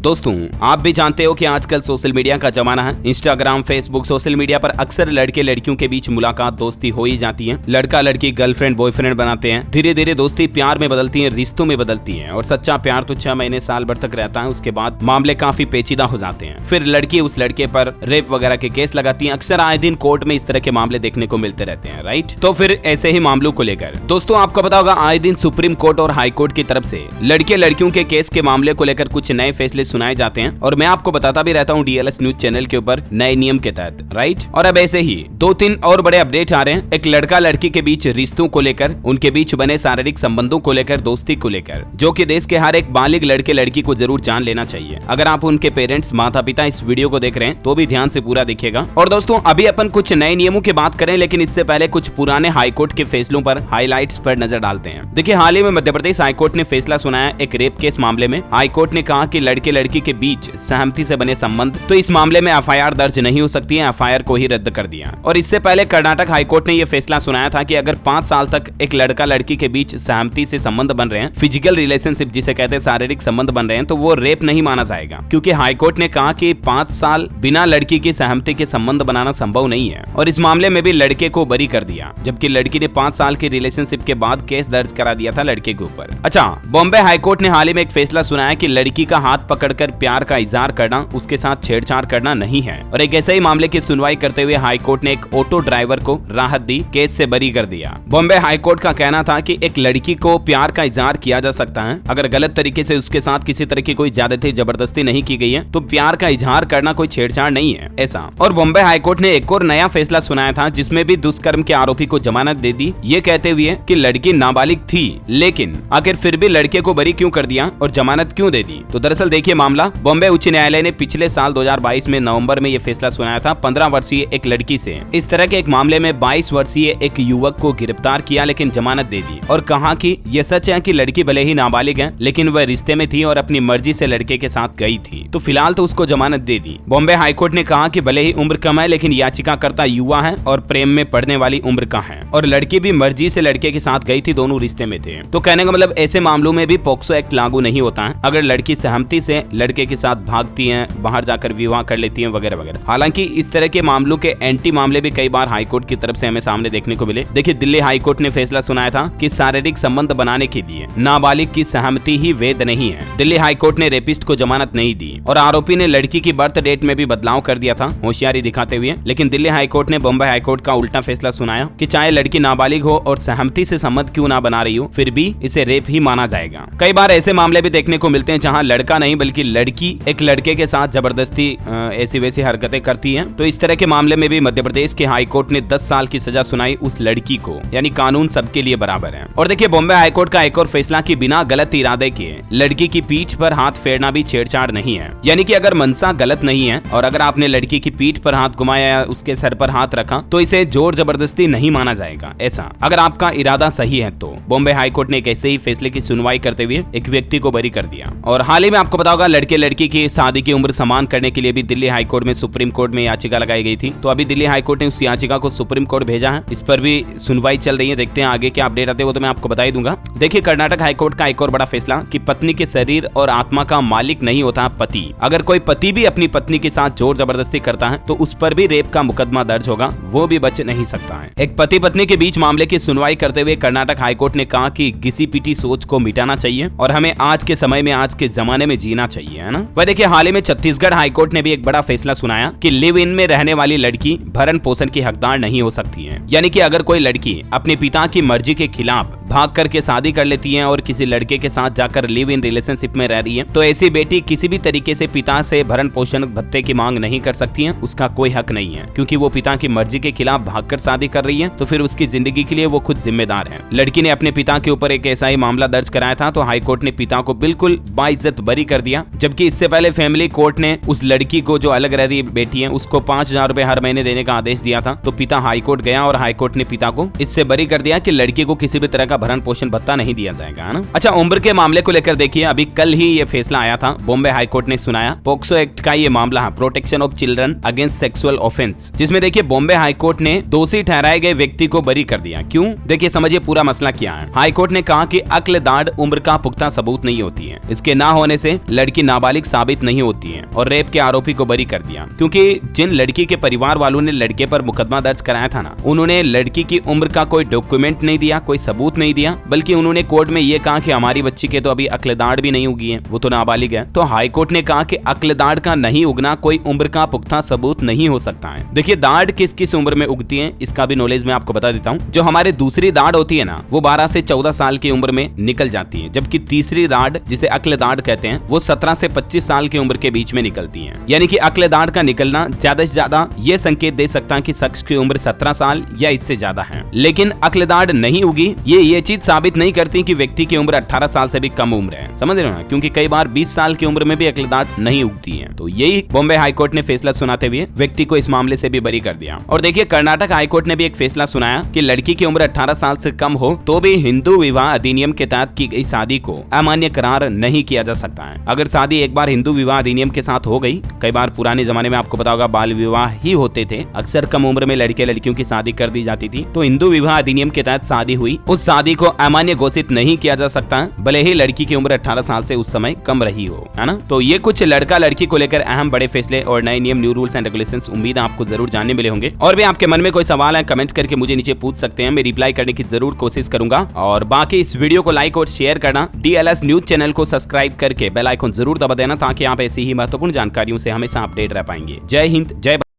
दोस्तों, आप भी जानते हो कि आजकल सोशल मीडिया का जमाना है। इंस्टाग्राम, फेसबुक, सोशल मीडिया पर अक्सर लड़के लड़कियों के बीच मुलाकात, दोस्ती हो ही जाती है। लड़का लड़की गर्लफ्रेंड बॉयफ्रेंड बनाते हैं। धीरे धीरे दोस्ती प्यार में बदलती है, रिश्तों में बदलती है और सच्चा प्यार तो 6 महीने साल भर तक रहता है। उसके बाद मामले काफी पेचीदा हो जाते हैं। फिर लड़की उस लड़के पर रेप वगैरह के केस लगाती है। अक्सर आए दिन कोर्ट में इस तरह के मामले देखने को मिलते रहते हैं, राइट। तो फिर ऐसे ही मामलों को लेकर दोस्तों आपको पता होगा, आए दिन सुप्रीम कोर्ट और हाई कोर्ट की तरफ से लड़के लड़कियों के केस के मामले को लेकर कुछ नए फैसले सुनाए जाते हैं और मैं आपको बताता भी रहता हूँ डीएलएस न्यूज चैनल के ऊपर नए नियम के तहत, राइट। और अब ऐसे ही 2-3 और बड़े अपडेट आ रहे हैं। एक लड़का लड़की के बीच रिश्तों को लेकर, उनके बीच बने शारीरिक संबंधों को लेकर, दोस्ती को लेकर, जो कि देश के हर एक बालिग लड़के लड़की को जरूर जान लेना चाहिए। अगर आप उनके पेरेंट्स माता पिता इस वीडियो को देख रहे हैं तो भी ध्यान से पूरा देखिएगा। और दोस्तों अभी अपन कुछ नए नियमों की बात करें, लेकिन इससे पहले कुछ पुराने हाईकोर्ट के फैसलों पर हाईलाइट्स पर नजर डालते हैं। देखिए, हाल ही में मध्य प्रदेश हाईकोर्ट ने फैसला सुनाया एक रेप केस मामले में। हाईकोर्ट ने कहा कि लड़के लड़की के बीच सहमति से बने संबंध, तो इस मामले में एफआईआर दर्ज नहीं हो सकती है। एफआईआर को ही रद्द कर दिया। और इससे पहले कर्नाटक हाईकोर्ट ने यह फैसला सुनाया था कि अगर 5 साल तक एक लड़का लड़की के बीच सहमति से संबंध बन रहे हैं, फिजिकल रिलेशनशिप जिसे कहते हैं, शारीरिक संबंध बन रहे हैं, तो वो रेप नहीं माना जाएगा। क्योंकि हाईकोर्ट ने कहा कि 5 साल बिना लड़की की सहमति के संबंध बनाना संभव नहीं है। और इस मामले में भी लड़के को बरी कर दिया, जबकि लड़की ने 5 साल की रिलेशनशिप के बाद केस दर्ज करा दिया था लड़के के ऊपर। अच्छा, बॉम्बे हाईकोर्ट ने हाल ही में एक फैसला सुनाया कि लड़की का हाथ पकड़कर प्यार का इजहार करना उसके साथ छेड़छाड़ करना नहीं है। और एक ऐसे ही मामले की सुनवाई करते हुए हाईकोर्ट ने एक ऑटो ड्राइवर को राहत दी, केस से बरी कर दिया। बॉम्बे हाईकोर्ट का कहना था कि एक लड़की को प्यार का इजहार किया जा सकता है अगर गलत तरीके से उसके साथ किसी तरह की कोई ज्यादती जबरदस्ती नहीं की गई है, तो प्यार का इजहार करना कोई छेड़छाड़ नहीं है, ऐसा। और बॉम्बे हाईकोर्ट ने एक और नया फैसला सुनाया था जिसमें भी दुष्कर्म के आरोपी को जमानत दे दी, ये कहते हुए कि लड़की नाबालिग थी, लेकिन आखिर फिर भी लड़के को बरी क्यों कर दिया और जमानत क्यों दे दी। तो दरअसल देखिए, मामला बॉम्बे उच्च न्यायालय ने पिछले साल 2022 में नवंबर में यह फैसला सुनाया था 15 वर्षीय एक लड़की से। इस तरह के एक मामले में 22 वर्षीय एक युवक को गिरफ्तार किया लेकिन जमानत दे दी और कहा कि यह सच है कि लड़की भले ही नाबालिग है लेकिन वह रिश्ते में थी और अपनी मर्जी से लड़के के साथ गई थी, तो फिलहाल तो उसको जमानत दे दी। बॉम्बे हाईकोर्ट ने कहा कि भले ही उम्र कम है लेकिन याचिकाकर्ता युवा है और प्रेम में पड़ने वाली उम्र का है और लड़की भी मर्जी से लड़के के साथ गई थी, दोनों रिश्ते में थे। तो कहने का मतलब ऐसे मामलों में भी पॉक्सो एक्ट लागू नहीं होता है अगर लड़की सहमति से लड़के के साथ भागती है, बाहर जाकर विवाह कर लेती है वगैरह वगैरह। हालांकि इस तरह के मामलों के एंटी मामले भी कई बार हाईकोर्ट की तरफ से हमें सामने देखने को मिले। देखिए, दिल्ली हाईकोर्ट ने फैसला सुनाया था कि शारीरिक संबंध बनाने के लिए नाबालिग की सहमति ही वैध नहीं है। दिल्ली हाईकोर्ट ने रेपिस्ट को जमानत नहीं दी और आरोपी ने लड़की की बर्थ डेट में भी बदलाव कर दिया था होशियारी दिखाते हुए। लेकिन दिल्ली हाईकोर्ट ने बॉम्बे हाईकोर्ट का उल्टा फैसला सुनाया कि चाहे लड़की नाबालिग हो और सहमति से संबंध क्यों ना बना रही हो, फिर भी इसे रेप ही माना जाएगा। कई बार ऐसे मामले भी देखने को मिलते हैं जहाँ लड़का नहीं बल्कि लड़की एक लड़के के साथ जबरदस्ती ऐसी वैसी हरकतें करती है। तो इस तरह के मामले में भी मध्य प्रदेश के हाईकोर्ट ने 10 साल की सजा सुनाई उस लड़की को, यानी कानून सबके लिए बराबर है। और देखिए, बॉम्बे हाईकोर्ट का एक और फैसला कि बिना गलत इरादे के लड़की की पीठ पर हाथ फेरना भी छेड़छाड़ नहीं है। यानी कि अगर मनसा गलत नहीं है और अगर आपने लड़की की पीठ पर हाथ घुमाया या उसके सर पर हाथ रखा तो इसे जोर जबरदस्ती नहीं माना जाएगा, ऐसा। अगर आपका इरादा सही है तो बॉम्बे हाईकोर्ट ने एक ऐसे ही फैसले की सुनवाई करते हुए एक व्यक्ति को बरी कर दिया। और हाल ही में आपको पता होगा, लड़के लड़की की शादी की उम्र समान करने के लिए भी दिल्ली हाईकोर्ट में सुप्रीम कोर्ट में याचिका लगाई गई थी। तो अभी दिल्ली हाईकोर्ट ने उस याचिका को सुप्रीम कोर्ट भेजा है, इस पर भी सुनवाई चल रही है। देखते हैं आगे क्या अपडेट आते हैं, वो तो मैं आपको बता ही दूंगा। देखिए, कर्नाटक हाईकोर्ट का एक और बड़ा फैसला कि पत्नी के शरीर और आत्मा का मालिक नहीं होता पति। अगर कोई पति भी अपनी पत्नी के साथ जोर जबरदस्ती करता है तो उस पर भी रेप का मुकदमा दर्ज होगा, वो भी बच नहीं सकता है। एक पति पत्नी के बीच मामले की सुनवाई करते हुए कर्नाटक हाईकोर्ट ने कहा कि घिसी पिटी सोच को मिटाना चाहिए और हमें आज के समय में, आज के जमाने में जीना चाहिए, है ना। वह देखिए, हाल ही में छत्तीसगढ़ हाईकोर्ट ने भी एक बड़ा फैसला सुनाया कि लिव इन में रहने वाली लड़की भरण पोषण की हकदार नहीं हो सकती है। यानी कि अगर कोई लड़की अपने पिता की मर्जी के खिलाफ भाग करके शादी कर लेती है और किसी लड़के के साथ जाकर लिव इन रिलेशनशिप में रह रही है, तो ऐसी बेटी किसी भी तरीके से पिता से भरण पोषण भत्ते की मांग नहीं कर सकती है। उसका कोई हक नहीं है, क्योंकि वो पिता की मर्जी के खिलाफ भागकर शादी कर रही है, तो फिर उसकी जिंदगी के लिए वो खुद जिम्मेदार है। लड़की ने अपने पिता के ऊपर एक ऐसा ही मामला दर्ज कराया था, तो हाईकोर्ट ने पिता को बिल्कुल बाइज्जत बरी कर दिया। जबकि इससे पहले फैमिली कोर्ट ने उस लड़की को, जो अलग रह रही बेटी है, उसको 5,000 रुपए हर महीने देने का आदेश दिया था। तो पिता हाईकोर्ट गया और हाईकोर्ट ने पिता को इससे बरी कर दिया कि लड़की को किसी भी तरह का भरण पोषण भत्ता नहीं दिया जाएगा, है ना। अच्छा, उम्र के मामले को लेकर देखिए, अभी कल ही ये फैसला आया था, बॉम्बे हाईकोर्ट ने सुनाया पॉक्सो एक्ट का ये मामला है, protection of children against sexual offence, जिसमें देखिए बॉम्बे हाईकोर्ट ने दोषी ठहराए गए व्यक्ति को बरी कर दिया। क्यों? देखिए, समझिए पूरा मसला क्या है। हाईकोर्ट ने कहा कि अक्ल दाढ़ उम्र का पुख्ता सबूत नहीं होती है। इसके ना होने से लड़की लड़की नाबालिग साबित नहीं होती है और रेप के आरोपी को बरी कर दिया, क्योंकि जिन लड़की के परिवार वालों ने लड़के पर मुकदमा दर्ज कराया था ना, उन्होंने लड़की की उम्र का कोई डॉक्यूमेंट नहीं दिया, कोई सबूत नहीं दिया, बल्कि उन्होंने कोर्ट में ये कहा कि हमारी बच्ची के तो अभी अक्लदाड़ भी नहीं उगी है, वो तो नाबालिग है। तो हाई कोर्ट ने कहा कि अक्लदाड़ का नहीं उगना कोई उम्र का पुख्ता सबूत नहीं हो सकता है। देखिए, दाढ़ किस किस उम्र में उगती है इसका भी नॉलेज मैं आपको बता देता हूँ। जो हमारे दूसरी दाढ़ होती है ना, वो 12 से 14 साल की उम्र में निकल जाती है, जबकि तीसरी दाढ़ जिसे अक्लदाड़ कहते हैं वो 17 से 25 साल की उम्र के बीच में निकलती है। यानी कि अक्लदाड़ का निकलना ज्यादा से ज्यादा ये संकेत दे सकता है कि शख्स की उम्र 17 साल या इससे ज्यादा है। लेकिन अक्लदाड़ नहीं उगी ये चीज साबित नहीं करती कि व्यक्ति की उम्र 18 साल से भी कम उम्र है, समझ रहे हो ना, क्योंकि कई बार 20 साल की उम्र में भी अक्लदाड़ नहीं उगती है। तो यही बॉम्बे हाईकोर्ट ने फैसला सुनाते हुए व्यक्ति को इस मामले से भी बरी कर दिया। और देखिए, कर्नाटक हाईकोर्ट ने भी एक फैसला सुनाया कि लड़की की उम्र 18 साल से कम हो तो भी हिंदू विवाह अधिनियम के तहत की गई शादी को अमान्य करार नहीं किया जा सकता है। अगर शादी एक बार हिंदू विवाह अधिनियम के साथ हो गई, कई बार पुराने जमाने में आपको पता होगा बाल विवाह ही होते थे, अक्सर कम उम्र में लड़के लड़कियों की शादी कर दी जाती थी, तो हिंदू विवाह अधिनियम के तहत शादी हुई, उस शादी को अमान्य घोषित नहीं किया जा सकता, भले ही लड़की की उम्र 18 साल से उस समय कम रही हो, है ना। तो ये कुछ लड़का लड़की को लेकर अहम बड़े फैसले और नए नियम, न्यू रूल्स एंड रेगुलेशंस उम्मीद है आपको जरूर जानने मिले होंगे। और भी आपके मन में कोई सवाल है कमेंट करके मुझे नीचे पूछ सकते हैं, मैं रिप्लाई करने की जरूर कोशिश करूंगा। और बाकी इस वीडियो को लाइक और शेयर करना, DLS न्यूज चैनल को सब्सक्राइब करके बेल आइकन जरूर दबा देना, ताकि आप ऐसी ही महत्वपूर्ण जानकारियों से हमेशा अपडेट रह पाएंगे। जय हिंद, जय